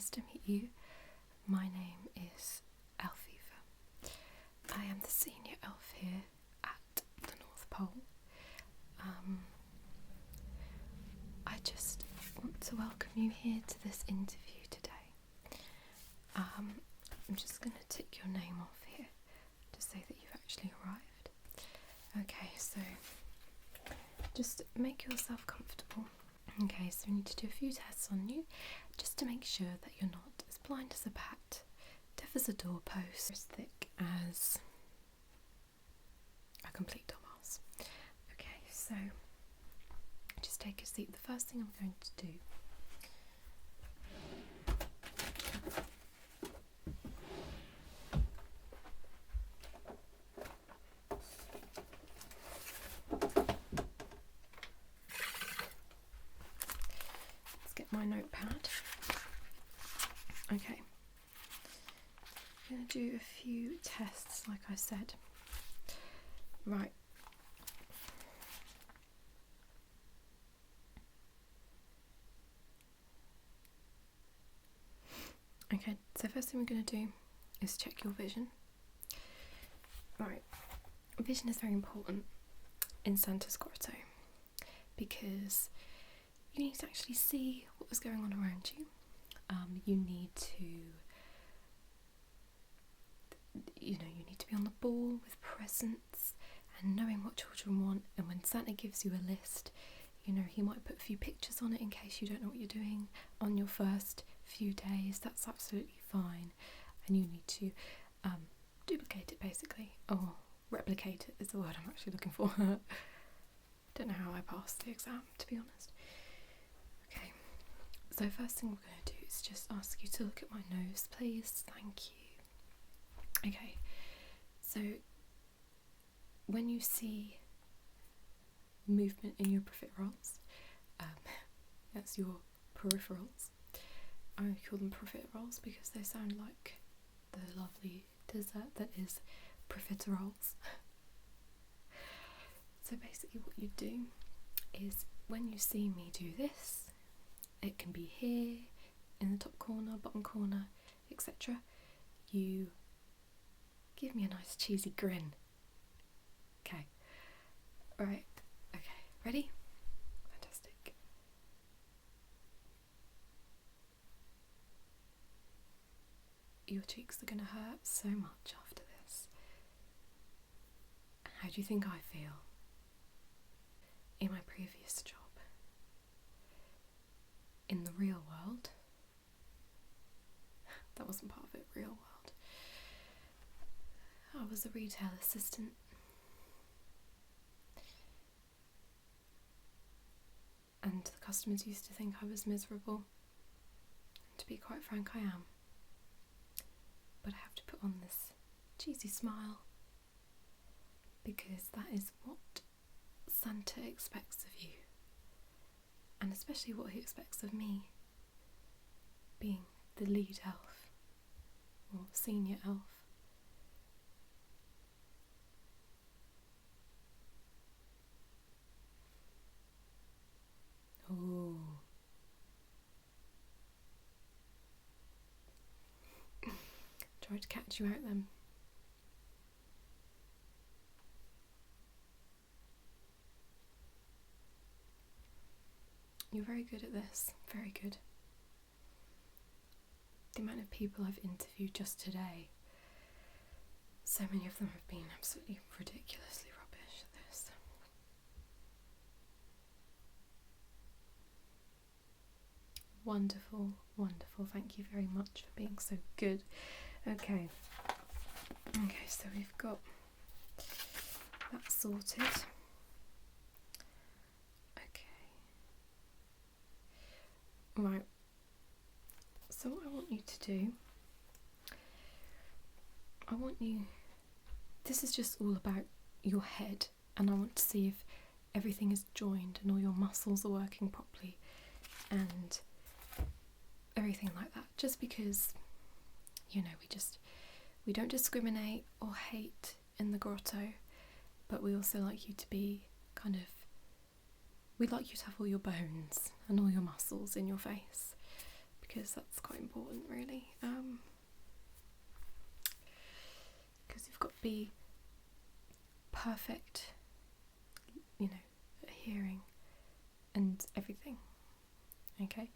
nice to meet you. My name is Elfiva. I am the senior elf here at the North Pole. I just want to welcome you here to this interview today. I'm just going to tick your name off here to say that you've actually arrived. Okay, so just make yourself comfortable. Okay, so we need to do a few tests on you just to make sure that you're not as blind as a bat, deaf as a doorpost, as thick as a complete dumbass. Okay, so just take a seat. The first thing I'm going to do my notepad. Okay, I'm going to do a few tests like I said. Right. Okay, so first thing we're going to do is check your vision. Right, vision is very important in Santa's Grotto because you need to actually see what is going on around you. You need to, you need to be on the ball with presents and knowing what children want. And when Santa gives you a list, he might put a few pictures on it in case you don't know what you're doing on your first few days. That's absolutely fine. And you need to duplicate it basically, or replicate it is the word I'm actually looking for. Don't know how I passed the exam, to be honest. Okay, so first thing we're going to do is just ask you to look at my nose, please. Thank you. Okay, so when you see movement in your peripherals, that's your peripherals. I call them profiteroles because they sound like the lovely dessert that is profiteroles. So basically what you do is when you see me do this, it can be here, in the top corner, bottom corner, etc. You give me a nice cheesy grin. Okay. Right. Okay. Ready? Fantastic. Your cheeks are going to hurt so much after this. How do you think I feel? In my previous job, in the real world, that wasn't part of it, real world, I was a retail assistant. And the customers used to think I was miserable. And to be quite frank, I am. But I have to put on this cheesy smile because that is what Santa expects of you, and especially what he expects of me, being the lead elf or senior elf. Oh. Try to catch you out then. You're very good at this, very good. The amount of people I've interviewed just today, so many of them have been absolutely ridiculously rubbish at this. Wonderful, wonderful. Thank you very much for being so good. Okay, so we've got that sorted. Right, so what I want you to do, this is just all about your head, and I want to see if everything is joined and all your muscles are working properly and everything like that, just because, we don't discriminate or hate in the grotto, but we also like you to be we'd like you to have all your bones and all your muscles in your face, because that's quite important, really. Because you've got to be perfect, you know, at hearing and everything. Okay.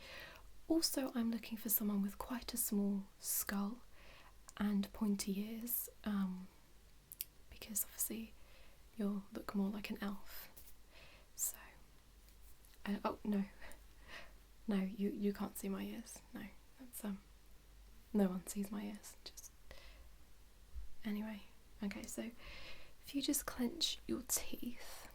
Also, I'm looking for someone with quite a small skull and pointy ears, because obviously you'll look more like an elf. So, oh no, you can't see my ears. No, that's no one sees my ears. Just anyway. Okay, so if you just clench your teeth.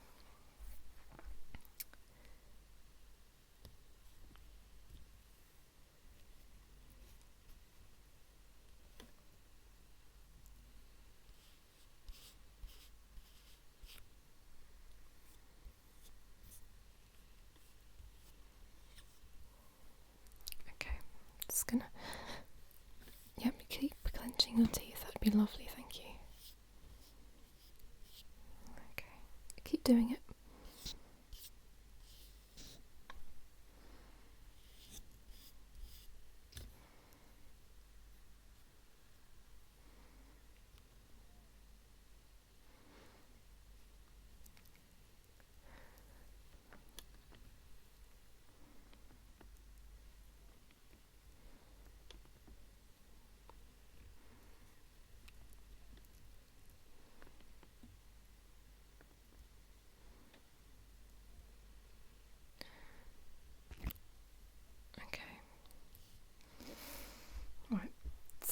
Just gonna, yep, keep clenching your teeth, that'd be lovely, thank you. Okay, keep doing it.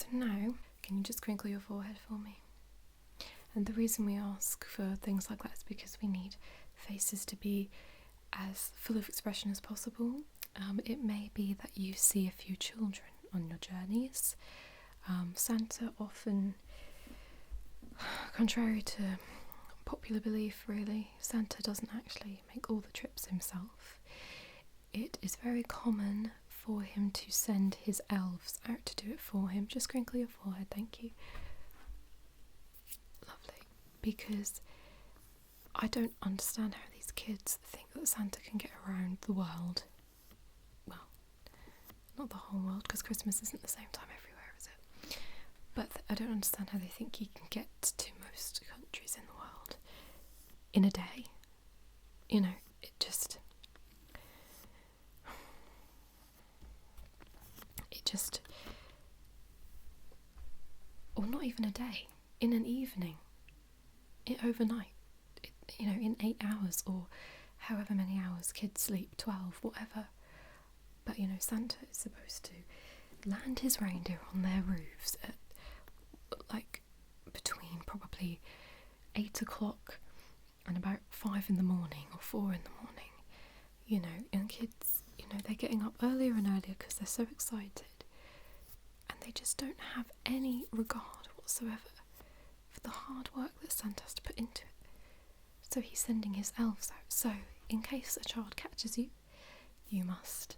Now, can you just crinkle your forehead for me? And the reason we ask for things like that is because we need faces to be as full of expression as possible. It may be that you see a few children on your journeys. Santa often, contrary to popular belief really, Santa doesn't actually make all the trips himself. It is very common for him to send his elves out to do it for him. Just crinkle your forehead, thank you. Lovely. Because I don't understand how these kids think that Santa can get around the world. Well, not the whole world, because Christmas isn't the same time everywhere, is it? But I don't understand how they think he can get to most countries in the world in a day. You know, it just... or not even a day, in an evening, overnight, in 8 hours or however many hours kids sleep, 12, whatever. But Santa is supposed to land his reindeer on their roofs at like between probably 8 o'clock and about 5 in the morning or 4 in the morning, and kids, they're getting up earlier and earlier because they're so excited. And they just don't have any regard whatsoever for the hard work that Santa has to put into it. So he's sending his elves out. So in case a child catches you, you must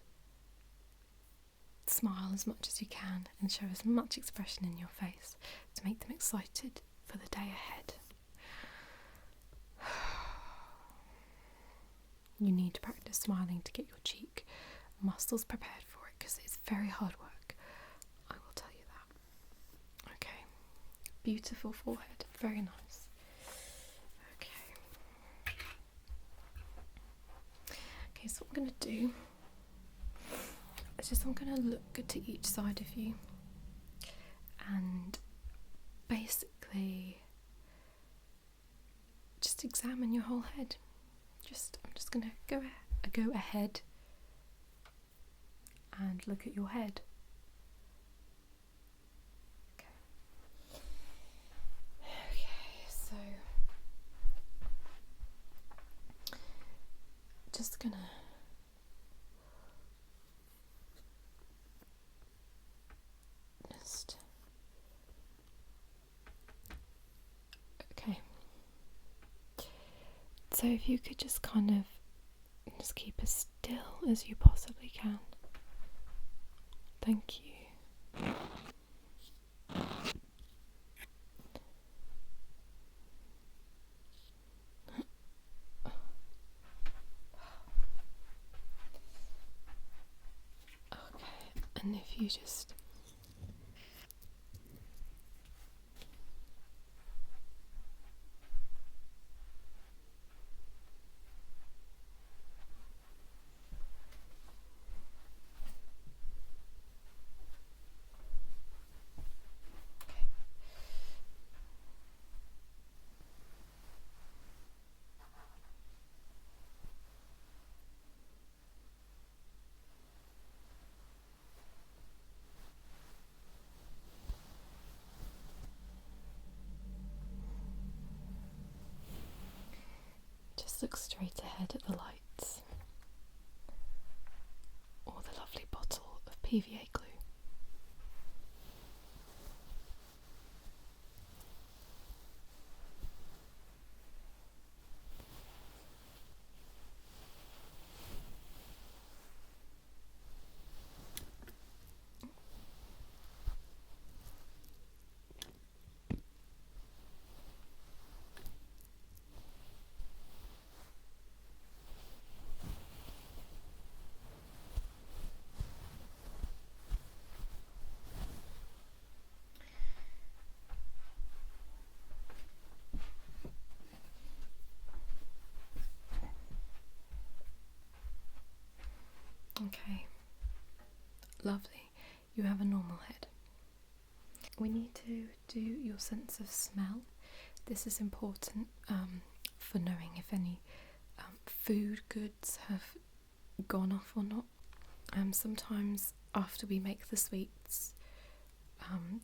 smile as much as you can and show as much expression in your face to make them excited for the day ahead. You need to practice smiling to get your cheek muscles prepared for it, because it's very hard work. I will tell you that. Okay. Beautiful forehead. Very nice. Okay. Okay, so what I'm going to do is I'm going to look to each side of you and basically just examine your whole head. I'm just going to go ahead and look at your head. Okay, so just gonna okay. So if you could just kind of just keep as still as you possibly can. Thank you. Okay, And if you just look straight ahead at the lights or the lovely bottle of PVA glue. Okay, lovely. You have a normal head. We need to do your sense of smell. This is important for knowing if any food goods have gone off or not. Sometimes after we make the sweets,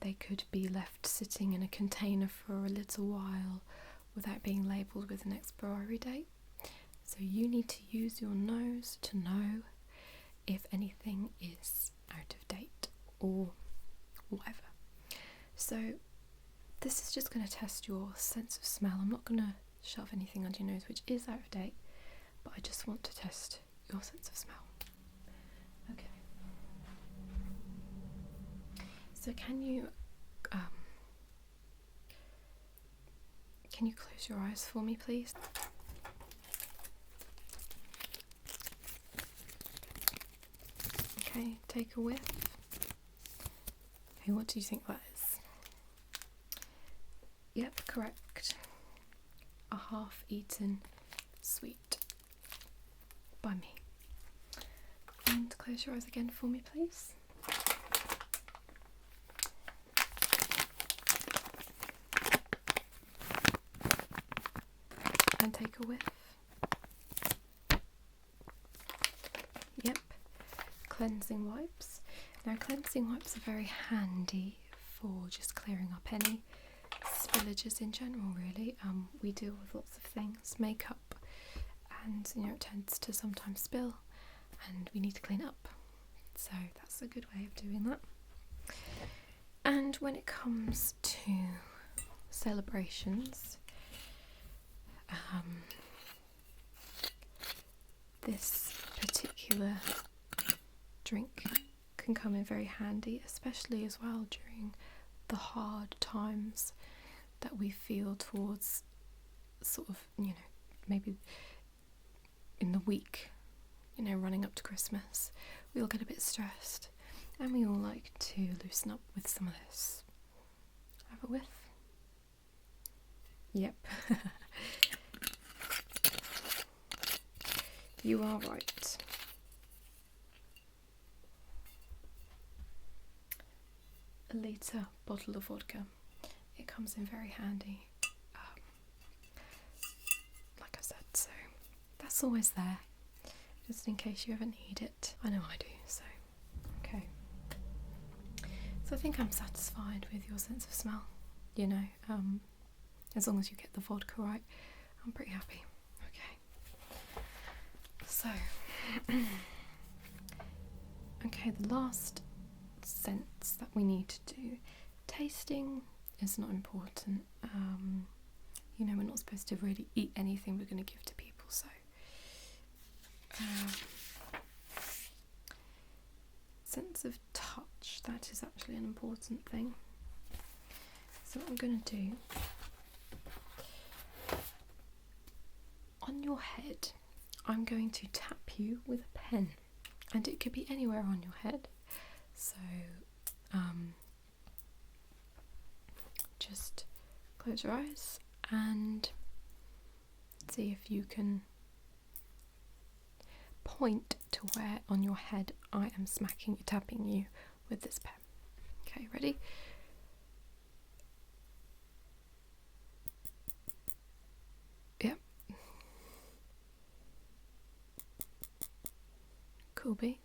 they could be left sitting in a container for a little while without being labelled with an expiry date. So you need to use your nose to know if anything is out of date or whatever. So this is just going to test your sense of smell. I'm not going to shove anything under your nose which is out of date, but I just want to test your sense of smell. Okay. So can you close your eyes for me, please? Okay, take a whiff. Okay, what do you think that is? Yep, correct. A half-eaten sweet by me. And close your eyes again for me, please. And take a whiff. Yep. Cleansing wipes. Now cleansing wipes are very handy for just clearing up any spillages in general, really. We deal with lots of things, makeup, and it tends to sometimes spill and we need to clean up. So that's a good way of doing that. And when it comes to celebrations, this particular drink can come in very handy, especially as well during the hard times that we feel towards sort of, maybe in the week, running up to Christmas. We all get a bit stressed and we all like to loosen up with some of this. Have a whiff? Yep. You are right. A litre bottle of vodka. It comes in very handy. Like I said, so that's always there, just in case you ever need it. I know I do, so okay. So I think I'm satisfied with your sense of smell. As long as you get the vodka right, I'm pretty happy. Okay. So, okay, the last sense that we need to do. Tasting is not important. We're not supposed to really eat anything we're going to give to people, so sense of touch, that is actually an important thing. So what I'm going to do, on your head, I'm going to tap you with a pen, and it could be anywhere on your head. So just close your eyes and see if you can point to where on your head I am tapping you with this pen. Okay, ready? Yep. Cool beats.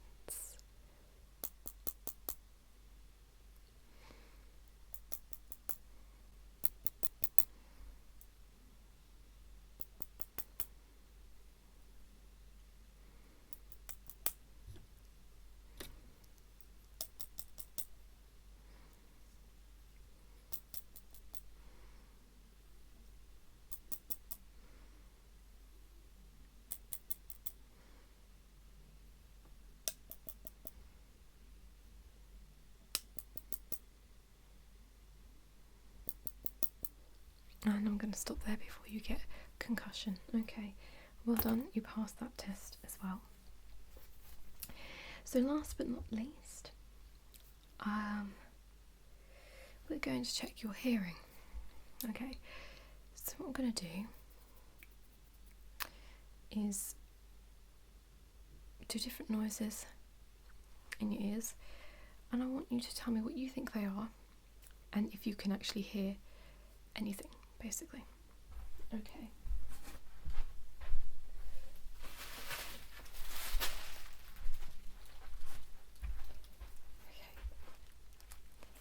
And I'm going to stop there before you get concussion. Okay, well done, you passed that test as well. So last but not least, we're going to check your hearing. Okay, so what I'm going to do is do different noises in your ears, and I want you to tell me what you think they are and if you can actually hear anything, basically. Okay.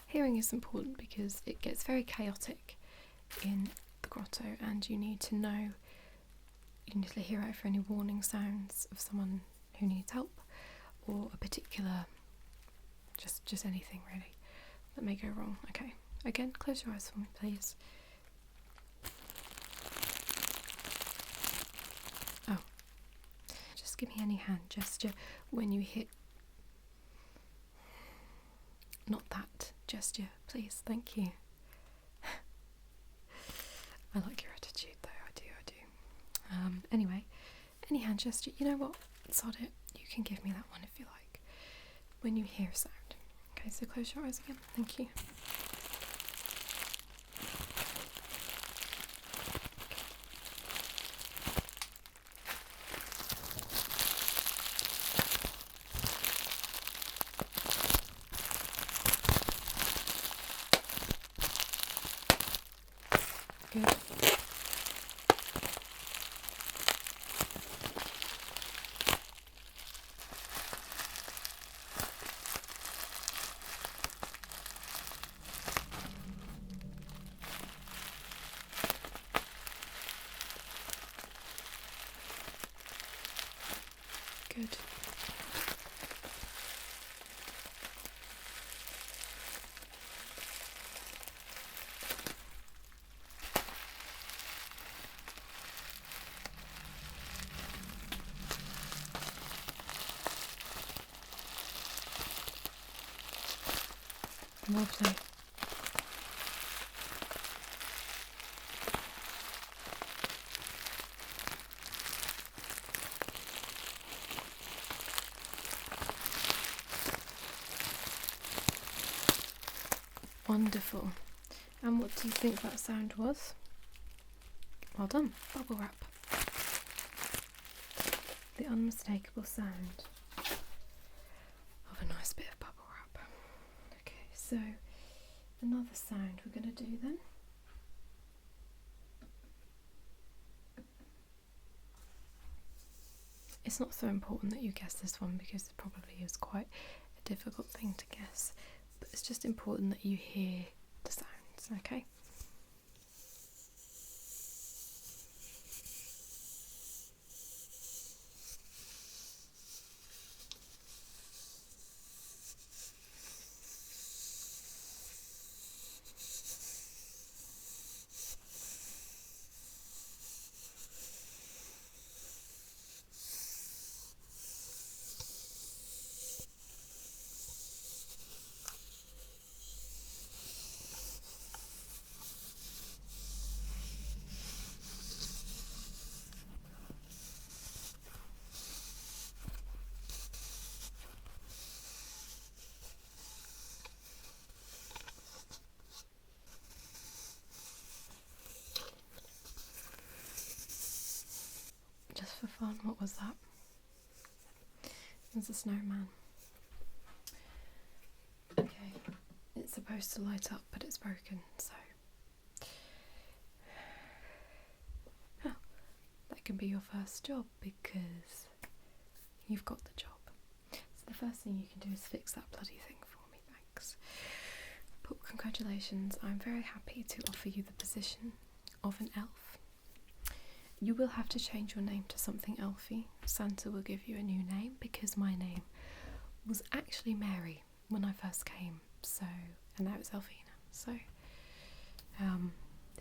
Hearing is important because it gets very chaotic in the grotto, and you need to hear out for any warning sounds of someone who needs help, or a particular, just anything really that may go wrong. Okay, again, close your eyes for me, please. Oh, just give me any hand gesture when you hit. Not that gesture, please. Thank you. I like your attitude though, I do. Anyway, any hand gesture, you know what? Sod it. You can give me that one if you like. When you hear a sound. Okay, so close your eyes again. Thank you. Good. Good. Lovely. Wonderful. And what do you think that sound was? Well done. Bubble wrap. The unmistakable sound of a nice bit of bubble wrap. Okay, so another sound we're going to do then. It's not so important that you guess this one because it probably is quite a difficult thing to guess, but it's just important that you hear the sounds, okay? for fun. What was that? It was a snowman. Okay, it's supposed to light up, but it's broken, so... Oh, that can be your first job, because you've got the job. So the first thing you can do is fix that bloody thing for me, thanks. But congratulations, I'm very happy to offer you the position of an elf. You will have to change your name to something elfy. Santa will give you a new name, because my name was actually Mary when I first came, so, and now it's Elfina, so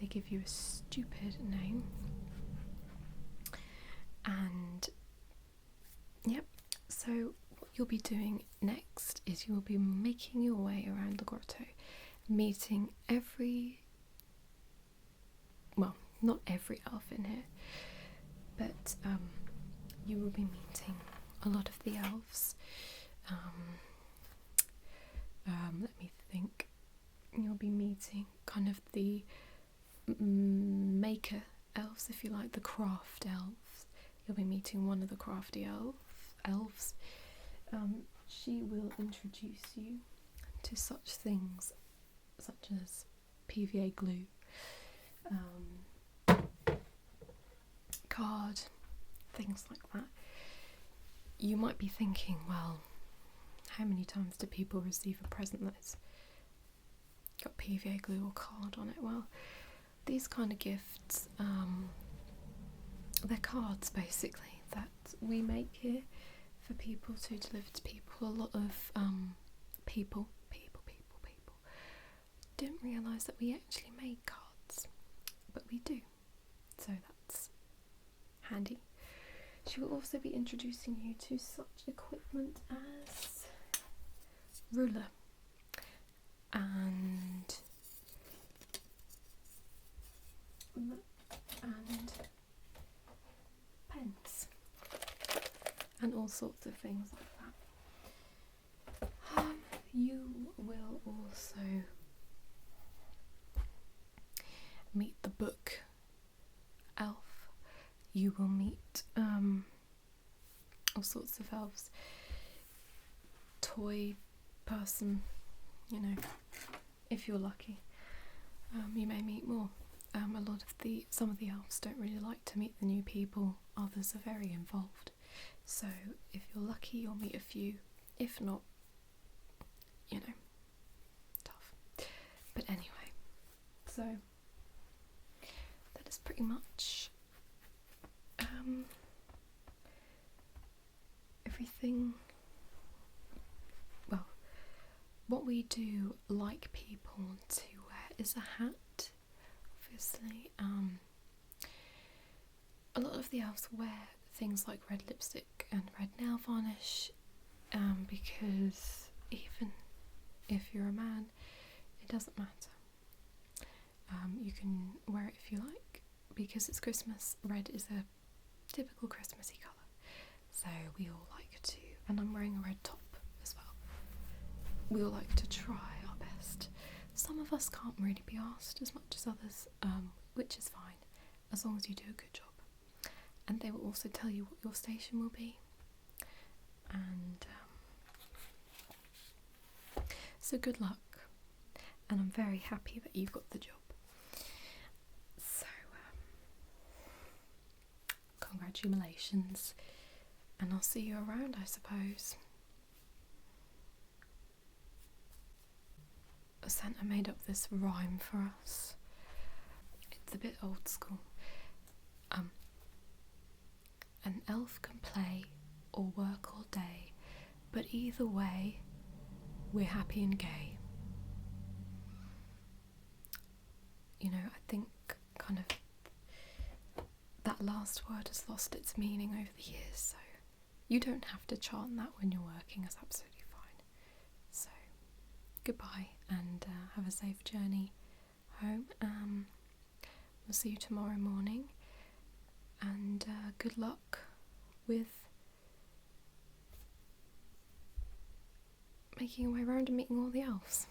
they give you a stupid name. And yep, so what you'll be doing next is you'll be making your way around the grotto, meeting not every elf in here, but you will be meeting a lot of the elves. Let me think. You'll be meeting kind of the maker elves, if you like, the craft elves. You'll be meeting one of the crafty elves. She will introduce you to such things such as PVA glue, card, things like that. You might be thinking, well, how many times do people receive a present that's got PVA glue or card on it? Well, these kind of gifts, they're cards basically that we make here for people to deliver to people. A lot of people don't realise that we actually make cards, but we do, so that's handy. She will also be introducing you to such equipment as ruler and pens and all sorts of things like that. You will also meet the book elf. You will meet all sorts of elves, toy person, you know, if you're lucky. You may meet more. Some of the elves don't really like to meet the new people, others are very involved. So if you're lucky, you'll meet a few. If not, you know, tough. But anyway, so that is pretty much everything. Well, what we do like people to wear is a hat, obviously. A lot of the elves wear things like red lipstick and red nail varnish, because even if you're a man, it doesn't matter. You can wear it if you like, because it's Christmas. Red is a typical Christmassy colour, so we all like to, and I'm wearing a red top as well. We all like to try our best. Some of us can't really be asked as much as others, which is fine, as long as you do a good job. And they will also tell you what your station will be. And so good luck. And I'm very happy that you've got the job. So, congratulations. And I'll see you around, I suppose. Santa made up this rhyme for us. It's a bit old school. An elf can play or work all day, but either way, we're happy and gay. You know, I think kind of that last word has lost its meaning over the years, so you don't have to chant that when you're working, it's absolutely fine. So, goodbye and have a safe journey home. We'll see you tomorrow morning, and good luck with making your way around and meeting all the elves.